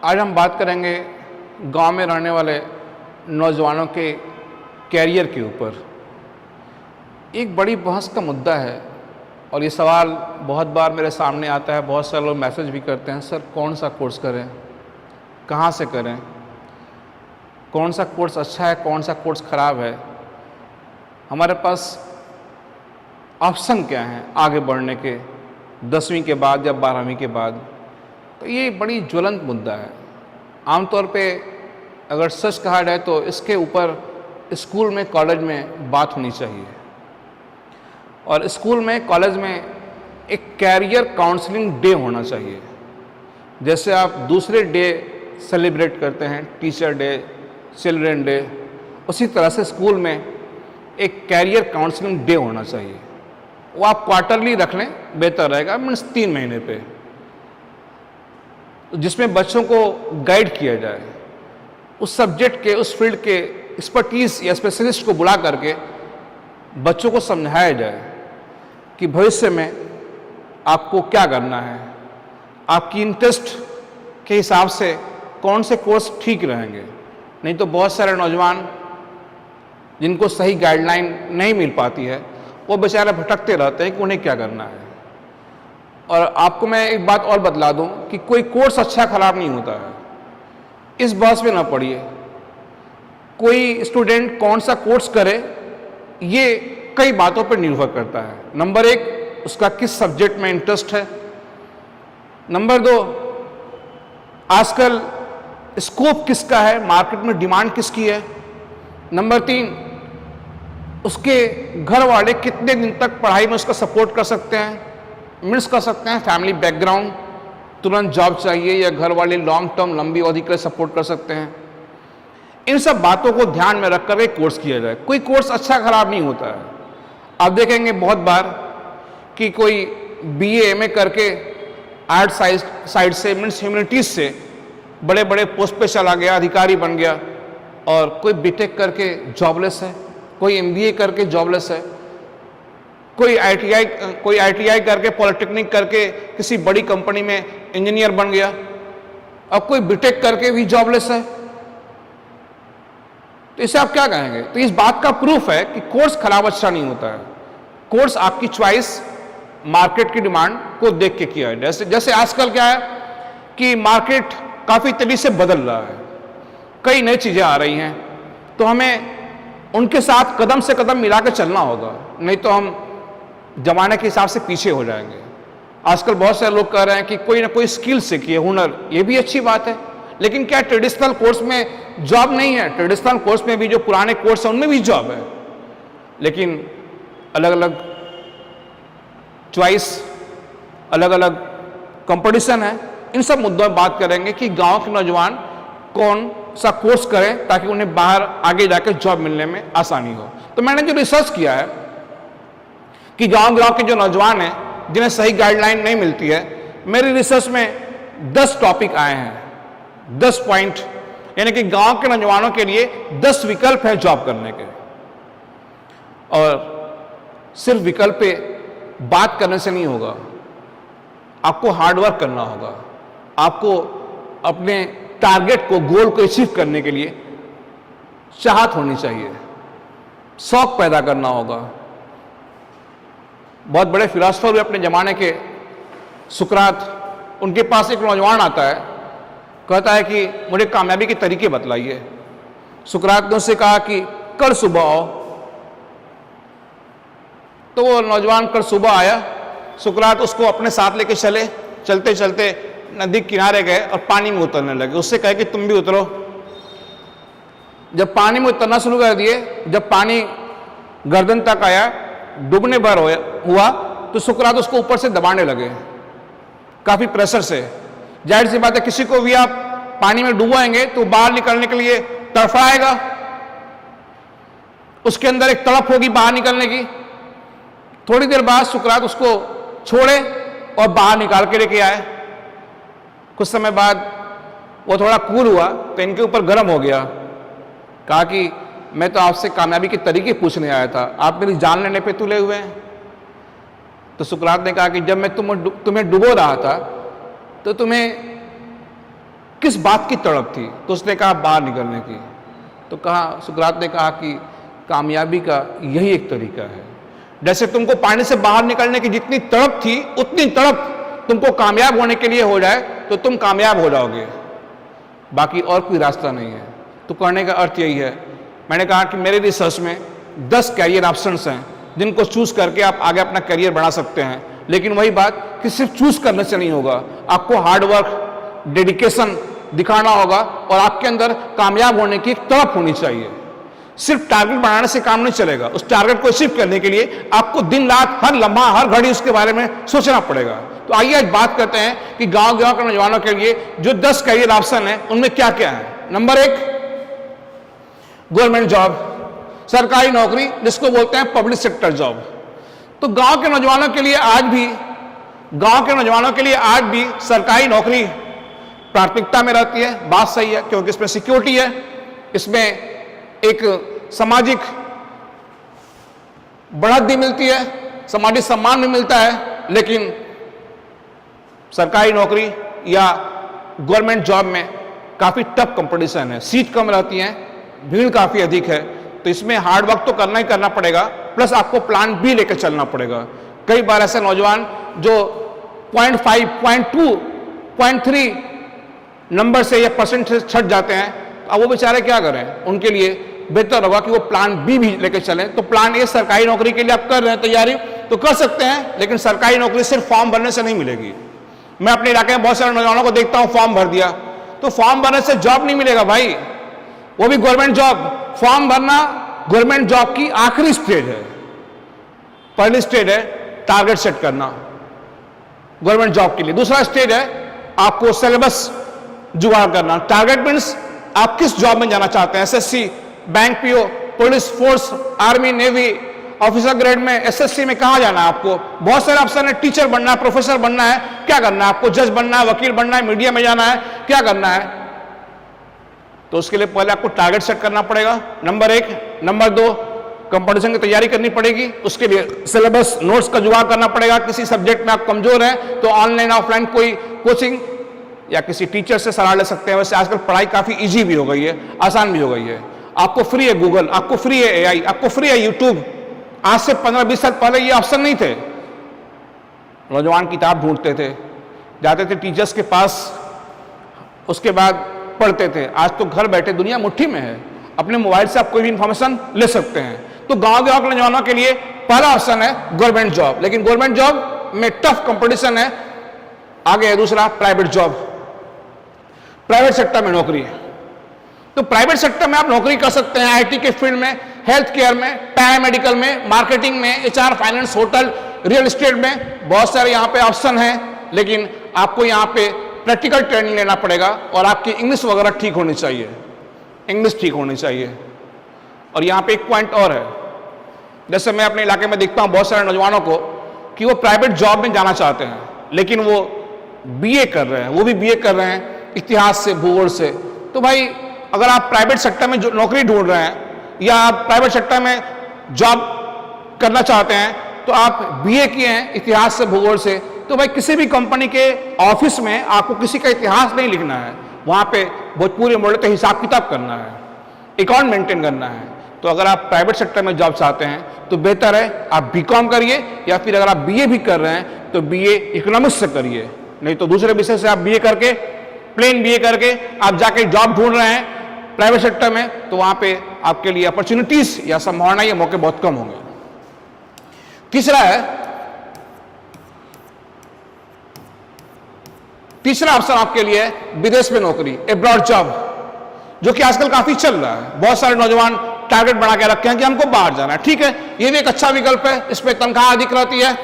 आज हम बात करेंगे गांव में रहने वाले नौजवानों के कैरियर के ऊपर। एक बड़ी बहस का मुद्दा है और ये सवाल बहुत बार मेरे सामने आता है। बहुत सारे लोग मैसेज भी करते हैं, सर कौन सा कोर्स करें, कहाँ से करें, कौन सा कोर्स अच्छा है, कौन सा कोर्स ख़राब है, हमारे पास ऑप्शन क्या हैं आगे बढ़ने के 10वीं के बाद या 12वीं के बाद। तो ये बड़ी ज्वलंत मुद्दा है। आमतौर पे अगर सच कहा जाए तो इसके ऊपर स्कूल में, कॉलेज में बात होनी चाहिए और स्कूल में, कॉलेज में एक कैरियर काउंसलिंग डे होना चाहिए। जैसे आप दूसरे डे सेलिब्रेट करते हैं, टीचर डे, चिल्ड्रन डे, उसी तरह से स्कूल में एक कैरियर काउंसलिंग डे होना चाहिए। वो आप क्वार्टरली रख लें, बेहतर रहेगा, मीन्स 3 महीने पे, जिसमें बच्चों को गाइड किया जाए, उस सब्जेक्ट के, उस फील्ड के एक्सपर्टीज या स्पेशलिस्ट को बुला करके बच्चों को समझाया जाए कि भविष्य में आपको क्या करना है, आपकी इंटरेस्ट के हिसाब से कौन से कोर्स ठीक रहेंगे। नहीं तो बहुत सारे नौजवान जिनको सही गाइडलाइन नहीं मिल पाती है, वो बेचारे भटकते रहते हैं कि उन्हें क्या करना है। और आपको मैं एक बात और बतला दूं कि कोई कोर्स अच्छा खराब नहीं होता है, इस बहस में ना पड़िए। कोई स्टूडेंट कौन सा कोर्स करे ये कई बातों पर निर्भर करता है। नंबर 1, उसका किस सब्जेक्ट में इंटरेस्ट है। नंबर 2, आजकल स्कोप किसका है, मार्केट में डिमांड किसकी है। नंबर 3, उसके घर वाले कितने दिन तक पढ़ाई में उसका सपोर्ट कर सकते हैं, मिस कर सकते हैं, फैमिली बैकग्राउंड, तुरंत जॉब चाहिए या घर वाले लॉन्ग टर्म, लंबी अवधि के लिए सपोर्ट कर सकते हैं। इन सब बातों को ध्यान में रख कर एक कोर्स किया जाए। कोई कोर्स अच्छा खराब नहीं होता है। आप देखेंगे बहुत बार कि कोई BA MA करके आर्ट साइड से, मीन्स ह्यूमैनिटीज से बड़े बड़े पोस्ट पे चला गया, अधिकारी बन गया, और कोई BTech करके जॉबलेस है, कोई MBA करके जॉबलेस है, कोई ITI करके, पॉलिटेक्निक करके किसी बड़ी कंपनी में इंजीनियर बन गया, और कोई BTech करके भी जॉबलेस है। तो इसे आप क्या कहेंगे? तो इस बात का प्रूफ है कि कोर्स खराब अच्छा नहीं होता है। कोर्स आपकी चॉइस, मार्केट की डिमांड को देख के किया है। जैसे आजकल क्या है कि मार्केट काफी तेजी से बदल रहा है, कई नई चीजें आ रही हैं, तो हमें उनके साथ कदम से कदम मिला के चलना होगा, नहीं तो हम जमाने के हिसाब से पीछे हो जाएंगे। आजकल बहुत सारे लोग कह रहे हैं कि कोई ना कोई स्किल सीखिए, हुनर, ये भी अच्छी बात है, लेकिन क्या ट्रेडिशनल कोर्स में जॉब नहीं है? ट्रेडिशनल कोर्स में भी जो पुराने कोर्स हैं उनमें भी जॉब है, लेकिन अलग अलग चॉइस, अलग अलग कंपटीशन है। इन सब मुद्दों में बात करेंगे कि गांव के नौजवान कौन सा कोर्स करें ताकि उन्हें बाहर आगे जाकर जॉब मिलने में आसानी हो। तो मैंने जो रिसर्च किया है कि गांव के जो नौजवान हैं जिन्हें सही गाइडलाइन नहीं मिलती है, मेरी रिसर्च में 10 टॉपिक आए हैं, 10 पॉइंट, यानी कि गांव के नौजवानों के लिए 10 विकल्प है जॉब करने के। और सिर्फ विकल्प पे बात करने से नहीं होगा, आपको हार्डवर्क करना होगा। आपको अपने टारगेट को, गोल को अचीव करने के लिए चाहत होनी चाहिए, शौक पैदा करना होगा। बहुत बड़े फिलोसोफर हुए अपने जमाने के, सुकरात, उनके पास एक नौजवान आता है, कहता है कि मुझे कामयाबी के तरीके बतलाइए। सुकरात ने उससे कहा कि कल सुबह आओ। तो वो नौजवान कल सुबह आया। सुकरात उसको अपने साथ लेके चले, चलते चलते नदी किनारे गए और पानी में उतरने लगे। उससे कहे कि तुम भी उतरो। जब पानी में उतरना शुरू कर दिए, जब पानी गर्दन तक आया, डूबने भर हुआ, तो सुकरात उसको ऊपर से दबाने लगे, काफी प्रेशर से। जाहिर सी बात है, किसी को भी आप पानी में डुबाएंगे तो बाहर निकलने के लिए तड़फड़ाएगा, उसके अंदर एक तड़प होगी बाहर निकलने की। थोड़ी देर बाद सुकरात उसको छोड़े और बाहर निकाल के लेके आए। कुछ समय बाद वो थोड़ा कूल हुआ तो इनके ऊपर गर्म हो गया, कहा कि मैं तो आपसे कामयाबी के तरीके पूछने आया था, आप मेरी जान लेने पे तुले हुए हैं। तो सुकरात ने कहा कि जब मैं तुम्हें डुबो रहा था तो तुम्हें किस बात की तड़प थी? तो उसने कहा बाहर निकलने की। तो कहा, सुकरात ने कहा कि कामयाबी का यही एक तरीका है। जैसे तुमको पानी से बाहर निकलने की जितनी तड़प थी, उतनी तड़प तुमको कामयाब होने के लिए हो जाए तो तुम कामयाब हो जाओगे, बाकी और कोई रास्ता नहीं है। तो करने का अर्थ यही है। मैंने कहा कि मेरे रिसर्च में 10 कैरियर ऑप्शंस हैं जिनको चूज करके आप आगे अपना करियर बढ़ा सकते हैं। लेकिन वही बात कि सिर्फ चूज करने से नहीं होगा, आपको हार्डवर्क, डेडिकेशन दिखाना होगा और आपके अंदर कामयाब होने की एक तड़प होनी चाहिए। सिर्फ टारगेट बनाने से काम नहीं चलेगा, उस टारगेट को अचीव करने के लिए आपको दिन रात, हर लम्हा, हर घड़ी उसके बारे में सोचना पड़ेगा। तो आइए आज बात करते हैं कि गांव के नौजवानों के लिए जो 10 कैरियर ऑप्शन है उनमें क्या क्या है। नंबर 1, गवर्नमेंट जॉब, सरकारी नौकरी, जिसको बोलते हैं पब्लिक सेक्टर जॉब। तो गांव के नौजवानों के लिए आज भी सरकारी नौकरी प्राथमिकता में रहती है। बात सही है, क्योंकि इसमें सिक्योरिटी है, इसमें एक सामाजिक बढ़त भी मिलती है, सामाजिक सम्मान भी मिलता है। लेकिन सरकारी नौकरी या गवर्नमेंट जॉब में काफी टफ कंपटीशन है, सीट कम रहती हैं, भीड़ काफी अधिक है। तो इसमें हार्ड वर्क तो करना ही करना पड़ेगा, प्लस आपको प्लान भी लेकर चलना पड़ेगा। कई बार ऐसे नौजवान जो 0.5, 0.2, 0.3 नंबर से या परसेंट से छट जाते हैं, अब वो बेचारे क्या करें? उनके लिए बेहतर होगा कि वो प्लान बी भी लेकर चलें। तो प्लान ए, सरकारी नौकरी के लिए आप कर रहे हैं तैयारी, तो कर सकते हैं, लेकिन सरकारी नौकरी सिर्फ फॉर्म भरने से नहीं मिलेगी। मैं अपने इलाके में बहुत सारे नौजवानों को देखता हूं, फॉर्म भर दिया, तो फॉर्म भरने से जॉब नहीं मिलेगा भाई, वो भी गवर्नमेंट जॉब। फॉर्म भरना गवर्नमेंट जॉब की आखिरी स्टेज है। पहली स्टेज है टारगेट सेट करना गवर्नमेंट जॉब के लिए, दूसरा स्टेज है आपको सिलेबस जुगाड़ करना। टारगेट मीन्स आप किस जॉब में जाना चाहते हैं, SSC, bank PO, police force, army, navy, officer grade में, एसएससी में कहां जाना है आपको? बहुत सारे ऑप्शन है, टीचर बनना है, प्रोफेसर बनना है, क्या करना है आपको? जज बनना है, वकील बनना है, मीडिया में जाना है, क्या करना है? तो उसके लिए पहले आपको टारगेट सेट करना पड़ेगा, नंबर 1। नंबर 2, कंपटीशन की तैयारी करनी पड़ेगी, उसके लिए सिलेबस, नोट्स का जुगाड़ करना पड़ेगा। किसी सब्जेक्ट में आप कमजोर हैं तो ऑनलाइन ऑफलाइन कोई कोचिंग या किसी टीचर से सलाह ले सकते हैं। वैसे आजकल पढ़ाई काफी इजी भी हो गई है, आसान भी हो गई है। आपको फ्री है गूगल, आपको फ्री है एआई, आपको फ्री है यूट्यूब। आज से 15-20 साल पहले ये ऑप्शन नहीं थे। नौजवान किताब ढूंढते थे, जाते थे टीचर्स के पास, उसके बाद पढ़ते थे। आज तो घर बैठे दुनिया मुट्ठी में है, अपने मोबाइल से आप कोई भी इंफॉर्मेशन ले सकते हैं। तो गांव के नौजवानों के लिए पहला ऑप्शन है गवर्नमेंट जॉब, लेकिन गवर्नमेंट जॉब में टफ कंपटीशन है। आगे है दूसरा, प्राइवेट जॉब, प्राइवेट सेक्टर में नौकरी है। तो प्राइवेट सेक्टर में आप नौकरी कर सकते हैं, आईटी के फील्ड में, हेल्थ केयर में, पैरामेडिकल में, मार्केटिंग में, HR, finance, hotel, real estate में, बहुत सारे यहाँ पे ऑप्शन हैं। लेकिन आपको यहाँ पे प्रैक्टिकल ट्रेनिंग लेना पड़ेगा और आपकी इंग्लिश वगैरह ठीक होनी चाहिए, इंग्लिश ठीक होनी चाहिए। और यहाँ पे एक पॉइंट और है, जैसे मैं अपने इलाके में देखता हूँ बहुत सारे नौजवानों को कि वो प्राइवेट जॉब में जाना चाहते हैं, लेकिन वो बीए कर रहे हैं, वो भी बीए कर रहे हैं इतिहास से, भूगोल से। तो भाई अगर आप प्राइवेट सेक्टर में जो नौकरी ढूंढ रहे हैं या आप प्राइवेट सेक्टर में जॉब करना चाहते हैं, तो आप बीए किए हैं इतिहास से, भूगोल से, तो भाई किसी भी कंपनी के ऑफिस में आपको किसी का इतिहास नहीं लिखना है, वहां पे भोजपुरी मोड़े तो हिसाब किताब करना है, अकाउंट मेंटेन करना है। तो अगर आप प्राइवेट सेक्टर में जॉब चाहते हैं तो बेहतर है आप बीकॉम करिए, या फिर अगर आप बीए भी कर रहे हैं तो बीए इकोनॉमिक्स से करिए। नहीं तो दूसरे विषय से आप बीए करके, प्लेन बीए करके आप जाके जॉब ढूंढ रहे हैं प्राइवेट सेक्टर में, तो वहां पे आपके लिए अपॉर्चुनिटीज या संभावना या मौके बहुत कम होंगे। तीसरा ऑप्शन आपके लिए है विदेश में नौकरी, एब्रॉड जॉब, जो कि आजकल काफी चल रहा है। बहुत सारे नौजवान टारगेट बना के रखे हैं कि हमको बाहर जाना है। ठीक है, ये भी एक अच्छा विकल्प है, इसमें तनख्वाह अधिक रहती है,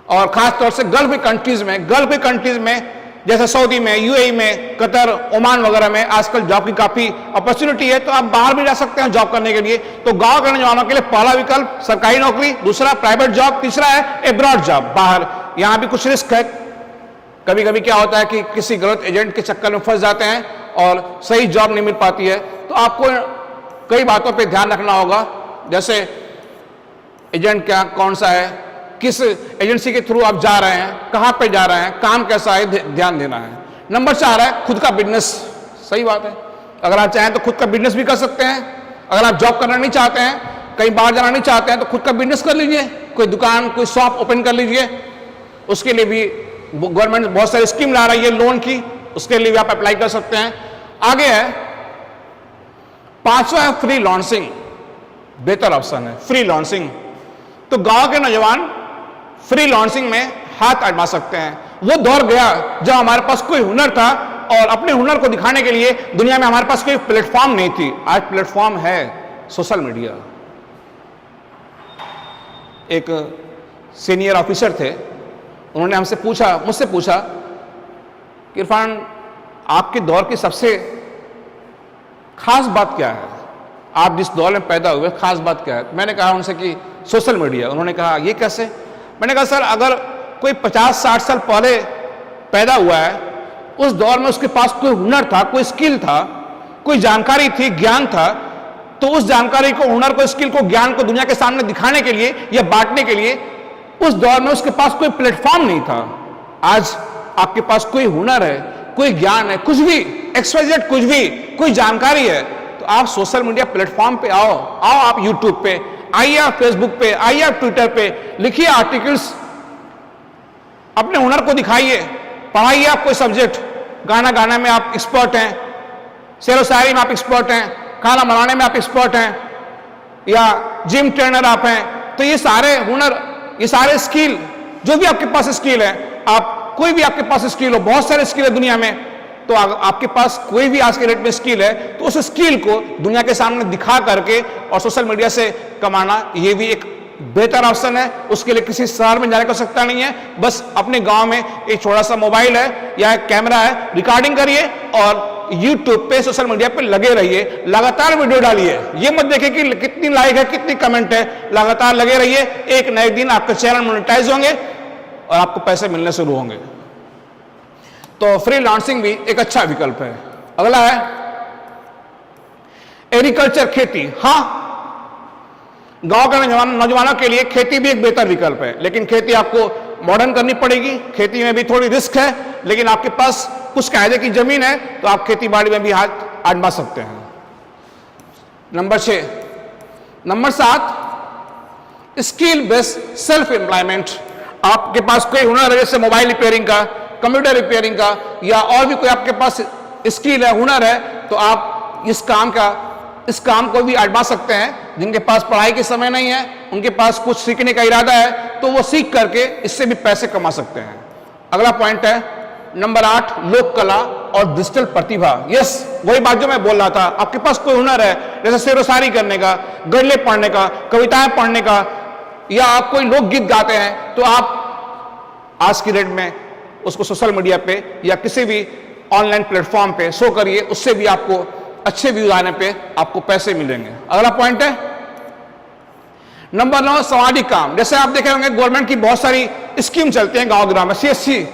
और खासतौर से गल्फ कंट्रीज में जैसे सऊदी में, यूएई में, कतर, ओमान वगैरह में आजकल जॉब की काफी अपॉर्चुनिटी है, तो आप बाहर भी जा सकते हैं जॉब करने के लिए। तो गांव के नौजवानों के लिए पहला विकल्प सरकारी नौकरी, दूसरा प्राइवेट जॉब, तीसरा है एब्रॉड जॉब, बाहर। यहां भी कुछ रिस्क है, कभी कभी क्या होता है कि किसी गलत एजेंट के चक्कर में फंस जाते हैं और सही जॉब नहीं मिल पाती है। तो आपको कई बातों पे ध्यान रखना होगा, जैसे एजेंट क्या, कौन सा है, किस एजेंसी के थ्रू आप जा रहे हैं, कहां पे जा रहे हैं, काम कैसा है, ध्यान देना है। नंबर 4 है खुद का बिजनेस। सही बात है, अगर आप चाहें तो खुद का बिजनेस भी कर सकते हैं। अगर आप जॉब करना नहीं चाहते हैं, कहीं बाहर जाना नहीं चाहते हैं, तो खुद का बिजनेस कर लीजिए, कोई दुकान कोई शॉप ओपन कर लीजिए। उसके लिए भी गवर्नमेंट बहुत सारी स्कीम ला रही है लोन की, उसके लिए भी आप अप्लाई कर सकते हैं। आगे है 5वां है फ्री लॉन्सिंग। बेहतर ऑप्शन है फ्री लॉन्सिंग। तो गांव के नौजवान फ्री लॉन्सिंग में हाथ आजमा सकते हैं। वो दौर गया जब हमारे पास कोई हुनर था और अपने हुनर को दिखाने के लिए दुनिया में हमारे पास कोई प्लेटफॉर्म नहीं थी। आज प्लेटफॉर्म है सोशल मीडिया। एक सीनियर ऑफिसर थे, उन्होंने मुझसे पूछा कि इरफान, आपके दौर की सबसे खास बात क्या है? आप जिस दौर में पैदा हुए खास बात क्या है? मैंने कहा उनसे कि सोशल मीडिया। उन्होंने कहा ये कैसे? मैंने कहा सर, अगर कोई 50-60 साल पहले पैदा हुआ है, उस दौर में उसके पास कोई हुनर था, कोई स्किल था, कोई जानकारी थी, ज्ञान था, तो उस जानकारी को, हुनर को, स्किल को, ज्ञान को दुनिया के सामने दिखाने के लिए या बांटने के लिए उस दौर में उसके पास कोई प्लेटफॉर्म नहीं था। आज आपके पास कोई हुनर है, कोई ज्ञान है, कुछ भी XYZ, कुछ भी कोई जानकारी है, तो आप सोशल मीडिया प्लेटफॉर्म पे आओ आप यूट्यूब पे आइए, आप फेसबुक पे आइए, आप ट्विटर पे लिखिए आर्टिकल्स, अपने हुनर को दिखाइए, पढ़ाइए आप कोई सब्जेक्ट। गाना में आप एक्सपर्ट हैं, शेर व शायरी में आप एक्सपर्ट हैं, खाना बनाने में आप एक्सपर्ट हैं, या जिम ट्रेनर आप हैं, तो ये सारे हुनर, ये सारे स्किल, जो भी आपके पास स्किल है, आप कोई भी आपके पास स्किल हो, बहुत सारे स्किल है दुनिया में, तो आपके पास कोई भी आज के डेट में स्किल है, तो उस स्किल को दुनिया के सामने दिखा करके और सोशल मीडिया से कमाना, ये भी एक बेहतर ऑप्शन है। उसके लिए किसी शहर में जाने की आवश्यकता नहीं है, बस अपने गांव में एक छोटा सा मोबाइल है या एक कैमरा है, रिकॉर्डिंग करिए और यूट्यूब पे, सोशल मीडिया पे लगे रहिए, लगातार वीडियो डालिए। ये मत देखिए कि कितनी लाइक है, कितनी कमेंट है, लगातार लगे रहिए। एक न एक दिन आपके चैनल मोनेटाइज होंगे और आपको पैसे मिलने शुरू होंगे। तो फ्री लॉन्सिंग भी एक अच्छा विकल्प है। अगला है एग्रीकल्चर, खेती। हाँ, गांव के नौजवानों के लिए खेती भी एक बेहतर विकल्प है, लेकिन खेती आपको मॉडर्न करनी पड़ेगी। खेती में भी थोड़ी रिस्क है, लेकिन आपके पास कुछ कायदे की जमीन है तो आप खेती बाड़ी में भी हाथ आजमा सकते हैं। Number 6। Number 7, skill based self employment. आपके पास कोई हुनर है, जैसे मोबाइल रिपेयरिंग का, कंप्यूटर रिपेयरिंग का, या और भी कोई आपके पास स्किल है, हुनर है, तो आप इस काम को भी आजमा सकते हैं। जिनके पास पढ़ाई के समय नहीं है, उनके पास कुछ सीखने का इरादा है, तो वो सीख करके इससे भी पैसे कमा सकते हैं। अगला पॉइंट है नंबर 8, लोक कला और डिजिटल प्रतिभा। यस, वही बात जो मैं बोल रहा था। आपके पास कोई हुनर है, जैसे शेर व शायरी करने का, गजलें पढ़ने का, कविताएं पढ़ने का, या आप कोई लोकगीत गाते हैं, तो आप आज की डेट में उसको सोशल मीडिया पे या किसी भी ऑनलाइन प्लेटफॉर्म पे शो करिए, उससे भी आपको अच्छे व्यूज आने पे आपको पैसे मिलेंगे। अगला पॉइंट है नंबर 9, सामाजिक काम। जैसे आप देखे होंगे गवर्नमेंट की बहुत सारी स्कीम चलती हैं गांव ग्राम में, CSC,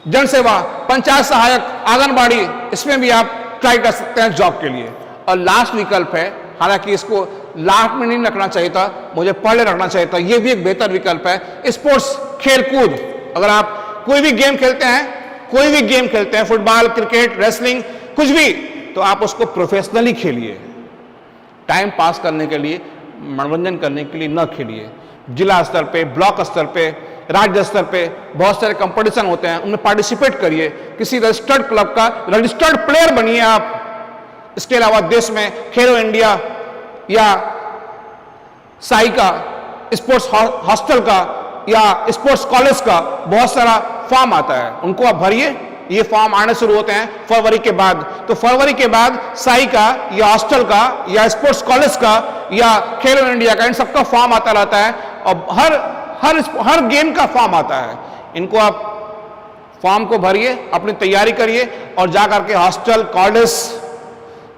जन सेवा, पंचायत सहायक, आंगनबाड़ी, इसमें भी आप ट्राई कर सकते हैं जॉब के लिए। और लास्ट विकल्प है, हालांकि इसको लास्ट में नहीं रखना चाहिए था, मुझे पहले रखना चाहिए था, यह भी एक बेहतर विकल्प है, स्पोर्ट्स, खेल कूद। अगर आप कोई भी गेम खेलते हैं, फुटबॉल, क्रिकेट, रेसलिंग, कुछ भी, तो आप उसको प्रोफेशनली खेलिए। टाइम पास करने के लिए, मनोरंजन करने के लिए न खेलिए। जिला स्तर पे, ब्लॉक स्तर पे, राज्य स्तर पे बहुत सारे कंपटीशन होते हैं, उनमें पार्टिसिपेट करिए। किसी रजिस्टर्ड क्लब का रजिस्टर्ड प्लेयर बनिए आप। इसके अलावा देश में खेलो इंडिया या साई का, स्पोर्ट्स हॉस्टल का या स्पोर्ट्स कॉलेज का बहुत सारा फॉर्म आता है, उनको आप भरिए। ये फॉर्म आने शुरू होते हैं फरवरी के बाद, तो फरवरी के बाद साई का या हॉस्टल का या स्पोर्ट्स कॉलेज का या खेलो इंडिया का, इन सबका फॉर्म आता रहता है और हर गेम का फॉर्म आता है। इनको आप फॉर्म को भरिए, अपनी तैयारी करिए और जा करके हॉस्टल, कॉलेज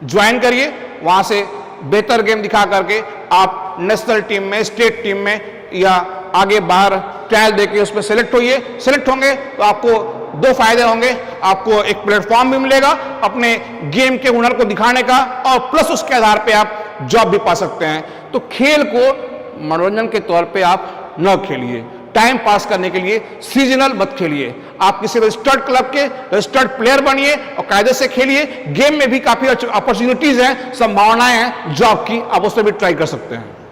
ज्वाइन करिए। वहां से बेहतर गेम दिखा करके आप नेशनल टीम में, स्टेट टीम में या आगे बाहर ट्रायल देके उसमें सेलेक्ट होइए। सेलेक्ट होंगे तो आपको 2 फायदे होंगे, आपको एक प्लेटफॉर्म भी मिलेगा अपने गेम के हुनर को दिखाने का, और प्लस उसके आधार पे आप जॉब भी पा सकते हैं। तो खेल को मनोरंजन के तौर पे आप न खेलिए, टाइम पास करने के लिए सीजनल मत खेलिए। आप किसी रजिस्टर्ड क्लब के रजिस्टर्ड प्लेयर बनिए और कायदे से खेलिए। गेम में भी काफी अपॉर्चुनिटीज हैं, संभावनाएं हैं जॉब की, आप उसमें भी ट्राई कर सकते हैं।